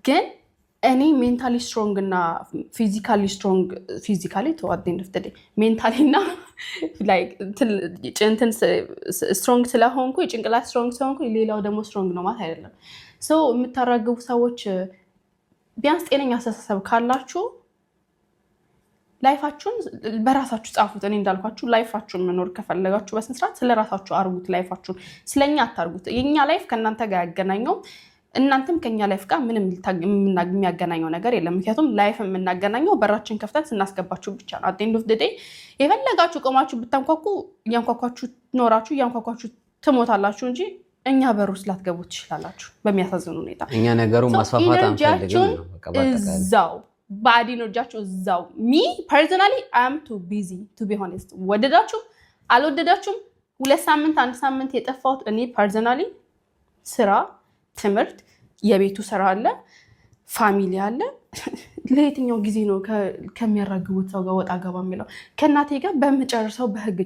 ግን እኔ ሜንታሊ ስትሮንግ እና ፊዚካሊ ተዋደኝ ነፍተደ ሜንታሊ እና ላይክ እንትን ስትሮንግ ስለሆንኩ የጭንቅላት ስትሮንግ ስለሆንኩ ሌላው ደግሞ ስትሮንግ ነው ማለት አይደለም። ሶ የምታራግቡ ሰዎች ቢያንስ ጤነኛ አስተሳሰብ ካላችሁ ላይፋችሁን በራሳችሁ ጻፉት። እኔ እንዳልኳችሁ ላይፋችሁን መኖር ከፈለጋችሁ በስነ ስርዓት ስለራሳችሁ አርጉት። ላይፋችሁን ስለኛ አታርጉት። የኛ ላይፍ ከእናንተ ጋር ያገናኘው እናንተም ከኛ ላይፍ ጋር ምንም የሚያገናኘው ነገር የለም። ምክንያቱም ላይፍ የምናገናኘው በራችን ከፍተን ስናስገባችሁ ብቻ ነው። አት ኤንድ ኦፍ ዘ ዴይ የፈለጋችሁ ቆማችሁ ብታንኳኩ እያንኳኳችሁ ኖራችሁ እያንኳኳችሁ ትሞታላችሁ እንጂ እኛ በሩ ስላትገቡ ትችላላችሁ። በሚያሳዝን ሁኔታ እኛ ነገሩ ማስፋፋት አንፈልግም ነው እዛው ባዲ ኢነርጂያችሁ እዛው። ሚ ፐርሰናሊ አም ቱ ቢዚ ቱ ቢ ሆነስት። ወደዳችሁ አልወደዳችሁም 2 ሳምንት 1 ሳምንት የጠፋሁት እኔ ፐርሰናሊ ስራ፣ ትምህርት፣ የቤቱ ስራ አለ፣ ፋሚሊ አለ። ለየትኛው ጊዜ ነው ከሚያራግቡት ሰው ጋር ወጣ ገባ የሚለው? ከእናቴ ጋር በመጨረሻው በህግ